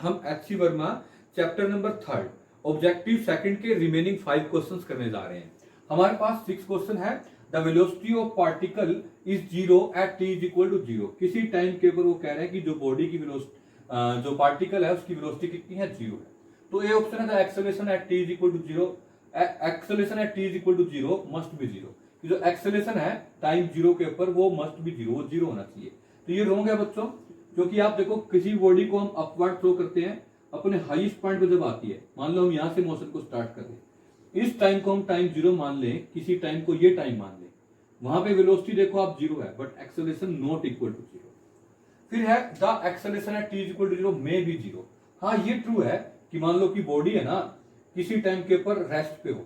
हम H C. Verma chapter number 3 objective second के remaining 5 questions करने जा रहे हैं। हमारे पास 6 क्वेश्चन है। The velocity of particle is 0 at t is equal to 0। किसी टाइम के ऊपर वो कह रहे हैं कि जो बॉडी की वेलोसिटी जो पार्टिकल है उसकी वेलोसिटी कितनी है, 0 है। तो ए ऑप्शन है the acceleration at t is equal to 0। Acceleration at t is equal to 0 must be 0। जो एक्सेलरेशन है टाइम 0 के ऊपर वो मस्ट बी 0, वो 0 होना चाहिए। तो ये रॉन्ग है बच्चों, क्योंकि आप देखो किसी बॉडी को हम अपवर्ड थ्रो करते हैं अपने हाईएस्ट पॉइंट पे जब आती है, मान लो हम यहां से मोशन को स्टार्ट कर रहे हैं, इस टाइम को हम टाइम 0 मान लें, किसी टाइम को ये टाइम मान लें, वहां पे वेलोसिटी देखो आप 0 है but acceleration not equal to 0। फिर है the acceleration at t equal to 0 may be 0। हाँ ये ट्रू है कि मान लो कि बॉडी है ना किसी टाइम के ऊपर रेस्ट पे हो,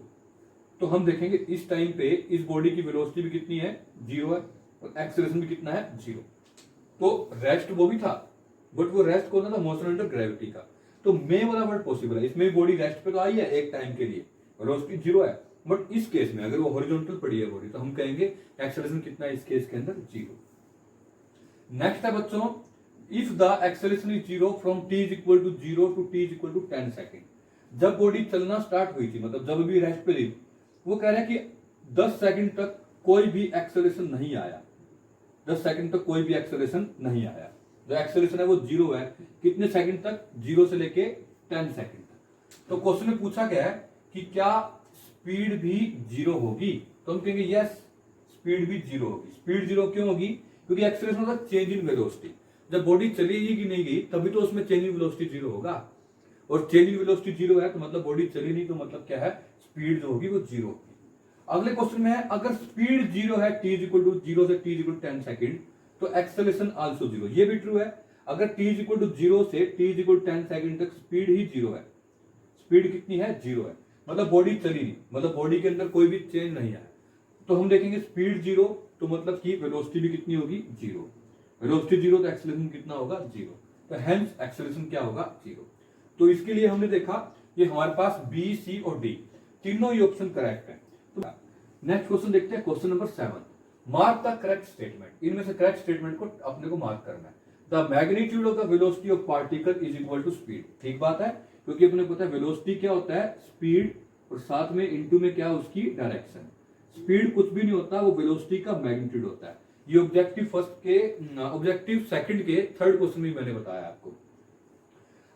तो हम देखेंगे इस टाइम पे इस बॉडी की वेलोसिटी भी कितनी है, 0 है, और एक्सेलरेशन भी कितना है, 0। तो रेस्ट वो भी था बट वो रेस्ट कौन था, मोशन अंडर ग्रेविटी का। तो मे वाला वर्ड पॉसिबल है, इसमें बॉडी रेस्ट पे तो आई है एक टाइम के लिए, वेलोसिटी 0 है, बट इस केस में अगर वो हॉरिजॉन्टल पड़ी है बॉडी तो हम कहेंगे एक्सेलरेशन कितना है इस केस के अंदर, 0। नेक्स्ट है बच्चों, if the acceleration is 0 from t is equal to 0 to t is equal to 10 second. जब बॉडी चलना स्टार्ट हुई थी, मतलब जब भी रेस्ट पे थी, वो कह रहे हैं कि 10 सेकंड तक कोई भी एक्सेलरेशन नहीं आया, 10 सेकंड तक कोई भी एक्सेलरेशन नहीं आया। जो एक्सेलरेशन है वो 0 है, कितने सेकंड तक, 0 से लेके 10 सेकंड तक। तो क्वेश्चन में पूछा गया है कि क्या स्पीड भी 0 होगी, तो हम कहेंगे यस, स्पीड भी 0 होगी। स्पीड 0 क्यों होगी, क्योंकि एक्सेलरेशन होता है चेंज इन वेलोसिटी। जब बॉडी चलेगी कि नहीं गई तभी तो उसमें चेंज इन वेलोसिटी 0 होगा, और चेंज इन वेलोसिटी 0 है तो मतलब बॉडी चली नहीं, तो मतलब क्या है, स्पीड जो होगी वो 0 होगी। अगले क्वेश्चन में है अगर स्पीड 0 है t इक्वल टू 0 से t इक्वल टू 10 सेकंड, तो एक्सेलरेशन आल्सो 0। ये भी ट्रू है, अगर t इक्वल टू 0 से t इक्वल टू 10 सेकंड तक स्पीड ही 0 है, स्पीड कितनी है, 0 है, मतलब बॉडी चली नहीं, मतलब बॉडी के अंदर कोई भी चेंज नहीं आया। तो हम देखेंगे स्पीड 0 तो मतलब कि वेलोसिटी भी कितनी होगी, 0। वेलोसिटी 0 तो एक्सेलरेशन कितना होगा, 0। तो हेंस एक्सेलरेशन क्या होगा, 0। तो इसके लिए हमने देखा ये हमारे पास बी, सी और डी तीनों ही ऑप्शन करेक्ट है। तो नेक्स्ट क्वेश्चन देखते हैं, question number 7। Mark the correct statement. इनमें से करेक्ट स्टेटमेंट को अपने को मार्क करना है। The magnitude of the velocity of particle is equal to speed. ठीक बात है, क्योंकि अपने पता है वेलोसिटी क्या होता है, स्पीड, और साथ में इनटू में क्या उसकी डायरेक्शन। स्पीड कुछ भी नहीं होता, वो वेलोसिटी का मैग्नीट्यूड होता है। ये ऑब्जेक्टिव सेकंड के थर्ड क्वेश्चन में मैंने बताया आपको।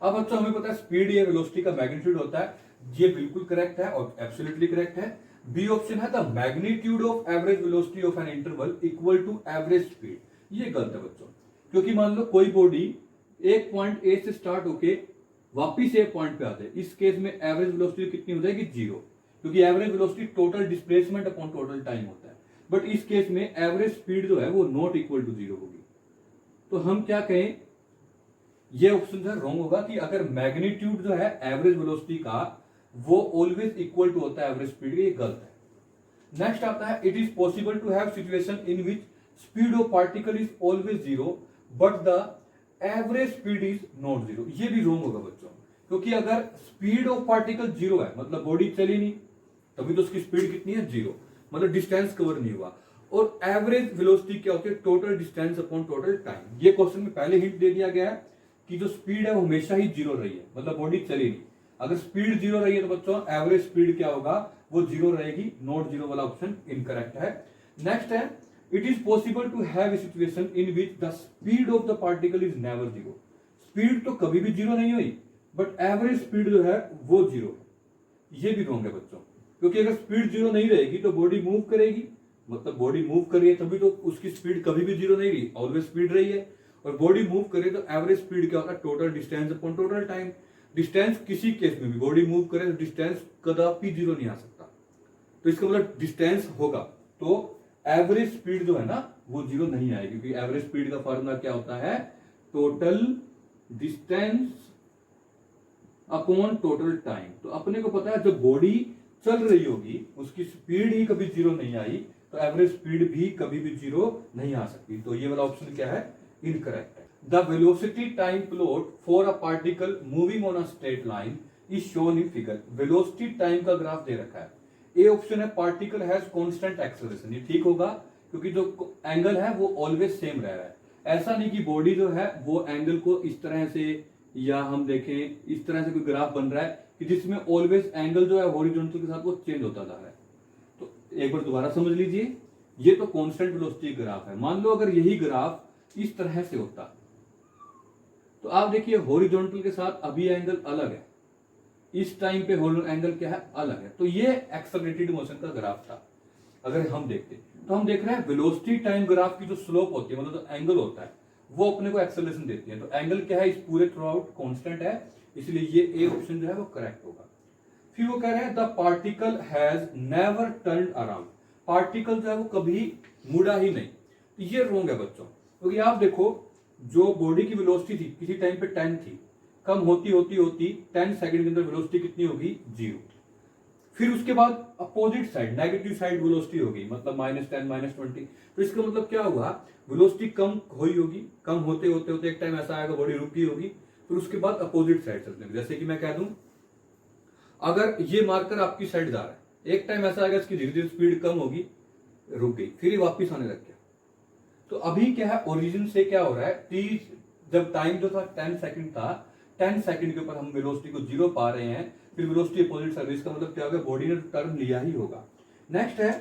अब बच्चों हमें पता है स्पीड या वेलोसिटी का मैग्नीट्यूड होता है, ये बिल्कुल करेक्ट है और एब्सोल्युटली करेक्ट है। बी ऑप्शन है the magnitude of average velocity of an interval equal to average speed. ये गलत है बच्चों, क्योंकि मान लो कोई बॉडी एक पॉइंट ए से स्टार्ट होके वापिस एक पॉइंट पे आते हैं, इस केस में एवरेज वेलोसिटी कितनी हो जाएगी, 0, क्योंकि average velocity total displacement upon total time होता है। बट इस केस में एवरेज स्पीड जो है वो नॉट इक्वल टू 0 होगी। तो हम क्या कहें, ये ऑप्शन जो है रॉन्ग होगा कि अगर मैग्नीट्यूड जो है एवरेज वेलोसिटी का वो ऑलवेज इक्वल टू होता है एवरेज स्पीड के, ये गलत है। नेक्स्ट आता है it is possible to have situation in which speed of particle is always 0 but the average speed is not 0। ये भी रॉन्ग होगा बच्चों, क्योंकि अगर स्पीड ऑफ पार्टिकल 0 है मतलब बॉडी चली नहीं, तभी तो उसकी स्पीड कितनी है, 0, मतलब डिस्टेंस कवर नहीं हुआ। और एवरेज वेलोसिटी क्या होती है, total distance upon total time. ये क्वेश्चन में पहले हिंट दे दिया गया है कि जो स्पीड है वो हमेशा ही 0 रही है, मतलब बॉडी चली नहीं। अगर स्पीड 0 रही है तो बच्चों एवरेज स्पीड क्या होगा, वो 0 रहेगी, नॉट 0 वाला ऑप्शन इनकरेक्ट है। नेक्स्ट है it is possible to have a situation in which the speed of the particle is never 0। Speed तो कभी भी 0 नहीं हुई बट एवरेज स्पीड जो है वो 0 है। ये भी रॉन्ग है बच्चों, क्योंकि अगर स्पीड 0 नहीं रहेगी तो बॉडी मूव करेगी, मतलब बॉडी मूव कर रही है तभी तो उसकी स्पीड कभी भी 0 नहीं रही, ऑलवेज स्पीड रही है। और बॉडी मूव करे तो एवरेज स्पीड क्या होता है, total distance upon total time. Distance किसी केस में भी बॉडी मूव करे तो डिस्टेंस कदापि 0 नहीं आ सकता, तो इसका मतलब डिस्टेंस होगा, तो एवरेज स्पीड जो है ना वो 0 नहीं आएगी, क्योंकि एवरेज स्पीड का फॉर्मूला क्या होता है, total distance upon total time. तो अपने को पता है जब बॉडी चल रही होगी उसकी स्पीड ही कभी 0 नहीं आई, तो एवरेज स्पीड भी कभी भी 0 नहीं आ सकती। तो ये वाला ऑप्शन क्या है, इनकरेक्ट है। The velocity time plot for a particle moving on a straight line is shown in figure. Velocity time का ग्राफ दे रखा है। ए ऑप्शन है पार्टिकल हैज कांस्टेंट एक्सेलरेशन। ये ठीक होगा, क्योंकि जो एंगल है वो ऑलवेज सेम रह रहा है। ऐसा नहीं कि बॉडी जो है वो एंगल को इस तरह से या हम देखें इस तरह से कोई ग्राफ बन रहा है कि जिसमें ऑलवेज एंगल जो है हॉरिजॉन्टल के साथ वो चेंज होता जा रहा है। तो एक बार दोबारा समझ लीजिए, ये तो कांस्टेंट वेलोसिटी ग्राफ है। मान लो अगर यही ग्राफ इस तरह से होता तो आप देखिए हॉरिजॉन्टल के साथ अभी एंगल अलग है, इस टाइम पे एंगल क्या है, अलग है। तो ये एक्सेलरेटेड मोशन का ग्राफ था। अगर हम देखते तो हम देख रहे हैं वेलोसिटी टाइम ग्राफ की जो स्लोप होती है, मतलब जो एंगल होता है, वो अपने को एक्सेलरेशन देती है। तो एंगल क्या है इस पूरे थ्रू आउट कॉन्स्टेंट है, इसलिए ये ए ऑप्शन जो है वो करेक्ट होगा। फिर वो कह रहे हैं the particle has never turn around, particle जो है वो कभी मुड़ा ही नहीं। तो ये रॉन्ग है बच्चों, क्योंकि आप देखो जो बॉडी की वेलोसिटी थी किसी टाइम पे 10 थी, कम होती होती होती 10 सेकंड के अंदर वेलोसिटी कितनी होगी, 0। फिर उसके बाद opposite side negative side velocity होगी, मतलब -10 -20। तो इसका मतलब क्या हुआ, वेलोसिटी कम हुई होगी, कम होते होते होते एक टाइम ऐसा आएगा बॉडी रुक गई होगी, फिर उसके बाद अपोजिट साइड चलते हैं। जैसे कि मैं कह दूं अगर ये मार्कर आपकी साइड जा रहा है, एक टाइम ऐसा आएगा इसकी धीरे धीरे स्पीड कम होगी, रुक गई, फिर ये वापिस आने लग गया। तो अभी क्या है, ओरिजिन से क्या हो रहा है, टी जब टाइम जो था 10 सेकंड था, 10 सेकंड के ऊपर हम वेलोसिटी को 0 पा रहे हैं, फिर वेलोसिटी अपोजिट सर्विस का मतलब क्या होगा, बॉडी ने टर्न लिया ही होगा। नेक्स्ट है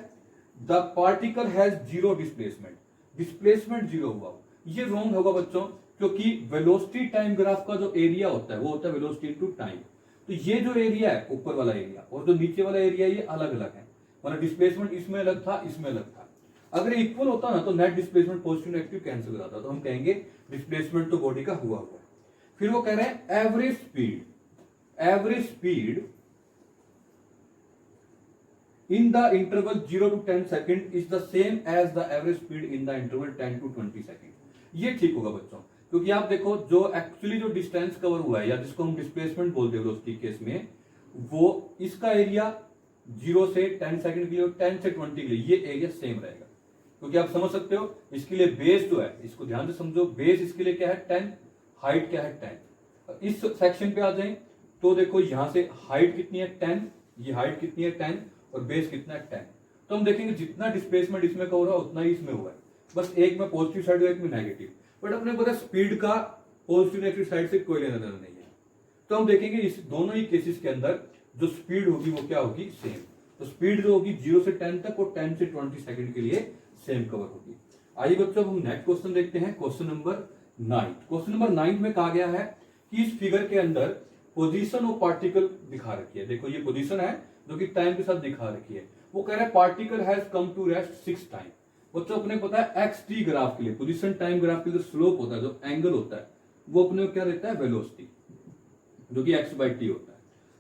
the particle has 0 displacement, displacement 0 हुआ। ये रॉन्ग होगा बच्चों, क्योंकि वेलोसिटी टाइम ग्राफ का जो एरिया होता है वो होता है वेलोसिटी टू टाइम। तो ये जो एरिया है ऊपर वाला एरिया और जो नीचे वाला एरिया ये अलग अलग है, मतलब डिस्प्लेसमेंट इसमें अलग था, इसमें अलग था। अगर इक्वल होता ना तो net displacement positive negative cancel हो जाता, तो हम कहेंगे डिस्प्लेसमेंट तो बॉडी का हुआ हुआ है। फिर वो कह रहे हैं average speed, average speed in the interval 0 to 10 second is the same as the average speed in the interval 10 to 20 second। ये ठीक होगा बच्चों, क्योंकि आप देखो जो एक्चुअली जो डिस्टेंस कवर हुआ है या जिसको हम डिस्प्लेसमेंट बोलते हैं वेलोसिटी केस में, वो इसका एरिया 0 से 10 सेकंड के लिए और 10 से 20 के लिए ये एरिया सेम रहेगा। क्योंकि आप समझ सकते हो इसके लिए बेस जो है, इसको ध्यान से समझो, बेस इसके लिए क्या है 10, हाइट क्या है 10। इस सेक्शन पे आ जाए तो देखो यहां से हाइट कितनी है 10, ये हाइट कितनी है 10 और बेस कितना है 10। तो हम देखेंगे जितना डिस्प्लेसमेंट इसमें कवर हुआ उतना ही इसमें हुआ है, बस एक में पॉजिटिव साइड हुआ एक में नेगेटिव। बट अपने पता स्पीड का पॉजिटिव नेगेटिव साइड से कोई लेना देना नहीं है। तो हम देखेंगे इस दोनों ही केसेस के अंदर जो स्पीड होगी वो क्या होगी, सेम। तो स्पीड जो होगी 0 से 10 तक और 10 से 20 सेकंड के लिए सेम कवर होगी। आइए बच्चों हम नेक्स्ट क्वेश्चन देखते हैं, क्वेश्चन नंबर 9। क्वेश्चन नंबर 9 में कहा गया है कि इस फिगर के अंदर पोजीशन ऑफ पार्टिकल दिखा रखी है। देखो ये पोजीशन है जो कि टाइम के साथ दिखा रखी है। वो कह रहा है particle has come to rest 6 time. बच्चों अपने पता है एक्स टी ग्राफ के लिए, पोजीशन टाइम ग्राफ के लिए स्लोप होता है, जो एंगल होता है वो अपने को क्या रहता है, वेलोसिटी, जो कि एक्स बाई टी होता है।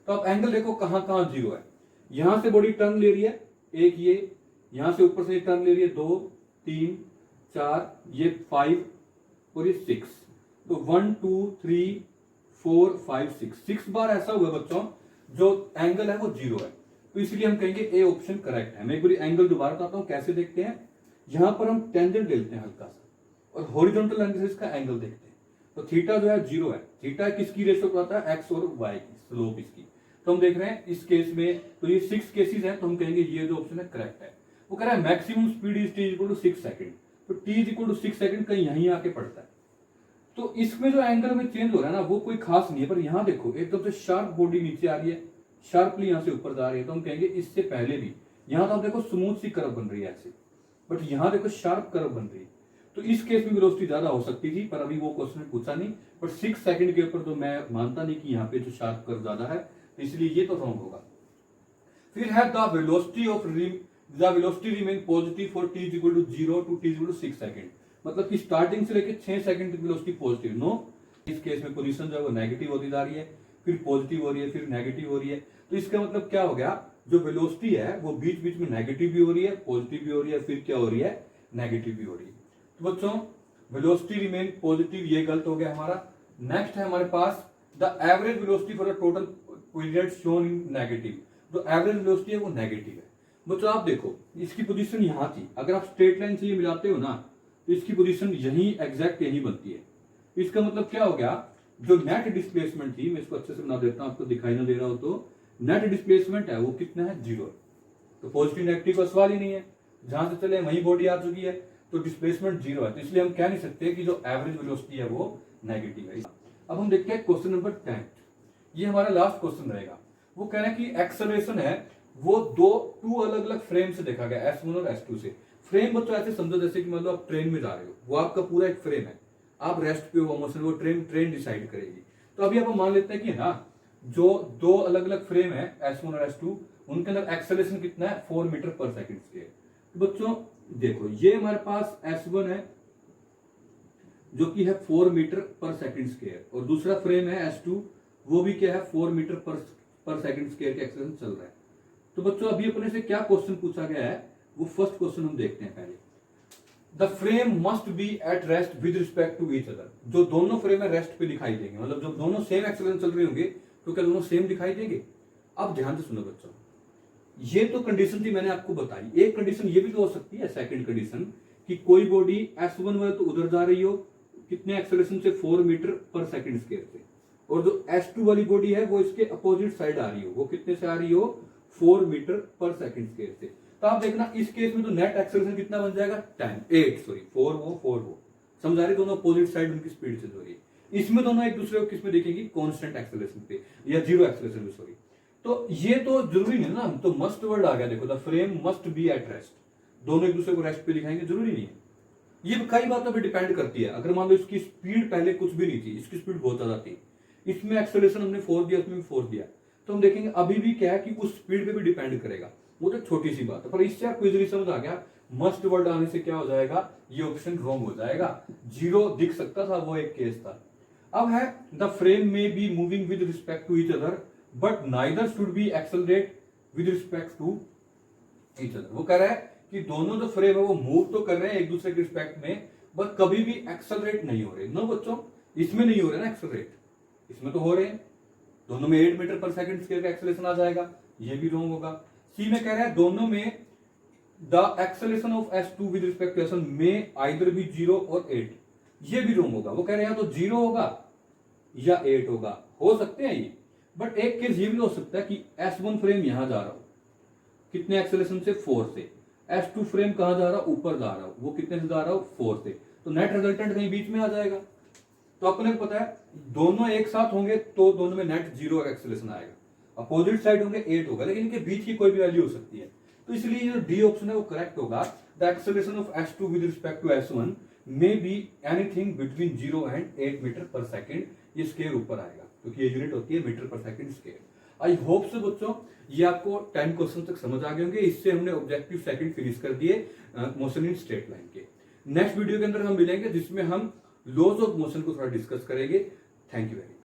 तो आप एंगल देखो कहां कहां 0 है। यहां से बॉडी टर्न ले रही है एक, ये यहां से ऊपर से टर्न ले रही है 2 3 4, ये 5 और ये 6। तो 1 2 3 4 5 6 बार ऐसा हुआ बच्चों जो एंगल है वो 0 है। तो इसलिए हम कहेंगे ए ऑप्शन करेक्ट है। मैं एक बार एंगल दोबारा बताता हूं कैसे देखते हैं। यहां पर हम टेंजेंट लेते हैं हल्का सा और हॉरिजॉन्टल एंगल से इसका एंगल देखते हैं। तो थीटा जो है 0 है। थीटा किसकी रेशियो बताता है, एक्स और वाई की, स्लोप इसकी। तो हम देख रहे हैं इस केस में, तो ये 6 केसेस हैं, तो हम कहेंगे ये जो ऑप्शन है करेक्ट है। वो कह रहा है maximum speed is T equal to 6 second. तो T is equal to 6 second कहीं यहीं आके पड़ता है। तो इसमें जो एंगल में चेंज हो रहा है ना वो कोई खास नहीं है, पर यहां देखो एकदम से शार्प बॉडी नीचे आ रही है, शार्पली यहां से ऊपर जा रही है। तो हम कहेंगे इससे पहले भी यहां तो आप देखो स्मूथ सी कर्व बन रही है ऐसे, बट यहां देखो शार्प कर्व बन रही है। तो इस केस में वेलोसिटी ज्यादा हो सकती थी, पर अभी वो क्वेश्चन पूछा नहीं। बट 6 सेकंड के ऊपर तो मैं मानता नहीं कि यहाँ पे जो शार्प कर्व ज्यादा है, तो इसलिए ये तो रॉन्ग होगा। फिर है the velocity remain positive for t is equal to 0 to t is equal to 6 second. मतलब कि स्टार्टिंग से लेकर 6 सेकंड तक वेलोसिटी पॉजिटिव। नो, इस केस में पोजीशन जो है वो नेगेटिव होती जा रही है, फिर पॉजिटिव हो रही है, फिर नेगेटिव हो रही है। तो इसका मतलब क्या हो गया, जो वेलोसिटी है वो बीच बीच में नेगेटिव भी हो रही है, पॉजिटिव भी हो रही है, फिर क्या हो रही है, नेगेटिव भी हो रही है। तो बच्चों वेलोसिटी रिमेन पॉजिटिव, ये गलत हो गया हमारा। नेक्स्ट है हमारे पास the average velocity for the total period shown in negative. जो एवरेज वेलोसिटी है वो नेगेटिव है। बच्चों आप देखो इसकी पोजीशन यहां थी, अगर आप स्ट्रेट लाइन से ये मिलाते हो ना तो इसकी पोजीशन यही एग्जैक्ट यही बनती है। इसका मतलब क्या हो गया, जो नेट डिस्प्लेसमेंट थी, मैं इसको अच्छे से बना देता हूं आपको दिखाई ना दे रहा हो तो, नेट डिस्प्लेसमेंट है वो कितना है, 0 है। तो पॉजिटिव नेगेटिव का सवाल ही नहीं है, जहां से चले वही बॉडी आ चुकी है, तो डिस्प्लेसमेंट 0 है। तो इसलिए हम कह नहीं सकते कि जो एवरेज वेलोसिटी है वो नेगेटिव है। अब हम देखते हैं क्वेश्चन नंबर 10। ये हमारा लास्ट क्वेश्चन रहेगा। वो कह रहा है कि एक्सेलरेशन है वो टू अलग अलग फ्रेम से देखा गया, S1 और S2 से। फ्रेम बच्चों ऐसे समझो जैसे कि मतलब आप ट्रेन में जा रहे हो, वो आपका पूरा एक फ्रेम है, आप रेस्ट पे हो मोशन, वो ट्रेन डिसाइड करेगी। तो अभी आप मान लेते हैं कि हाँ जो दो अलग अलग फ्रेम है S1 और S2, उनके अंदर एक्सेलरेशन कितना है 4 मीटर पर सेकंड स्क्वायर। तो बच्चों देखो ये हमारे पास S1 है जो कि है 4 मीटर पर सेकंड स्क्वायर, और दूसरा फ्रेम है S2 वो भी क्या है 4 मीटर पर सेकंड स्क्वायर के एक्सेलरेशन चल रहा है। तो बच्चों अभी अपने से क्या क्वेश्चन पूछा गया है, वो फर्स्ट क्वेश्चन हम देखते हैं पहले। The frame must be at rest with respect to each other. जो दोनों फ्रेम है रेस्ट पे दिखाई देंगे, मतलब जब दोनों सेम एक्सेलरेशन चल रहे होंगे तो क्या दोनों सेम दिखाई देंगे। अब ध्यान से सुनो बच्चों, ये तो कंडीशन थी मैंने आपको बताई। एक कंडीशन ये भी तो हो सकती है, सेकंड कंडीशन, कि कोई बॉडी S1 वाले तो उधर जा रही हो कितने एक्सेलरेशन से 4 मीटर पर सेकंड स्क्वायर से, और जो S2 वाली बॉडी है वो इसके अपोजिट साइड आ रही हो, वो कितने से आ रही हो 4 मीटर पर सेकंड स्क्वायर से। तो आप देखना इस केस में तो नेट एक्सेलरेशन कितना बन जाएगा 4 वो समझा रहे, दोनों अपोजिट साइड उनकी स्पीड से हो रही है। इसमें दोनों एक दूसरे को किस में देखेंगे कांस्टेंट एक्सेलरेशन पे या जीरो एक्सेलरेशन पे, सॉरी। तो ये तो जरूरी नहीं ना, तो मस्ट वर्ड आ गया, देखो the frame must be at rest, दोनों एक दूसरे को रेस्ट पे दिखाएंगे, जरूरी नहीं है। ये कई बातों पे डिपेंड करती है। अगर मान लो इसकी स्पीड पहले कुछ भी नहीं थी, इसकी स्पीड बहुत ज्यादा थी, इसमें एक्सेलरेशन हमने 4 दिया, उसमें भी 4 दिया, तो हम देखेंगे अभी भी क्या है कि उस स्पीड पे भी डिपेंड करेगा। वो तो छोटी सी बात है, पर इससे आपको इजीली समझ आ गया मस्ट वर्ड आने से क्या हो जाएगा, ये ऑप्शन रॉन्ग हो जाएगा। जीरो दिख सकता था, वो एक केस था। अब है the frame may be moving with respect to each other but neither should be accelerate with respect to each other. वो कह रहा है कि दोनों जो फ्रेम है वो मूव तो कर रहे हैं एक दूसरे के रिस्पेक्ट में, बट कभी भी एक्सेलरेट नहीं हो रहे। नो बच्चों, इसमें नहीं हो रहे ना एक्सेलरेट, इसमें तो हो रहे हैं। दोनों में 8 मीटर पर सेकंड स्क्वायर का एक्सेलरेशन आ जाएगा, ये भी रॉन्ग होगा। सी में कह रहा है दोनों में the acceleration of S2 with respect to S1 may either भी 0 और 8, ये भी रॉन्ग होगा। वो कह रहे हैं तो 0 होगा या 8 होगा, हो सकते हैं ये, बट एक केस ये भी हो सकता है कि S1 फ्रेम यहां जा रहा हो कितने एक्सेलरेशन से 4 से, S2 फ्रेम कहां जा रहा हो ऊपर जा रहा हो, वो कितने से जा रहा हो 4 से, तो नेट रिजल्टेंट कहीं बीच में आ जाएगा। तो अपने को पता है दोनों एक साथ होंगे तो दोनों में नेट 0 एक्सेलरेशन आएगा, अपोजिट साइड होंगे 8 होगा, लेकिन इनके बीच की कोई भी वैल्यू हो सकती है। तो इसलिए जो डी ऑप्शन है वो करेक्ट होगा। The acceleration of S2 with respect to S1 may be anything between 0 and 8 metre per second. ये स्केयर ऊपर आएगा क्योंकि ये यूनिट होती है metre per second square. I hope से बच्चों ये आपको 10 क्वेश्चन तक समझ आ गए होंगे। इससे हमने ऑब्जेक्टिव सेकंड फिनिश कर दिए मोशन इन स्ट्रेट लाइन के। नेक्स्ट वीडियो के अंदर हम मिलेंगे जिसमें हम लॉज ऑफ मोशन को थोड़ा डिस्कस करेंगे। Thank you very much.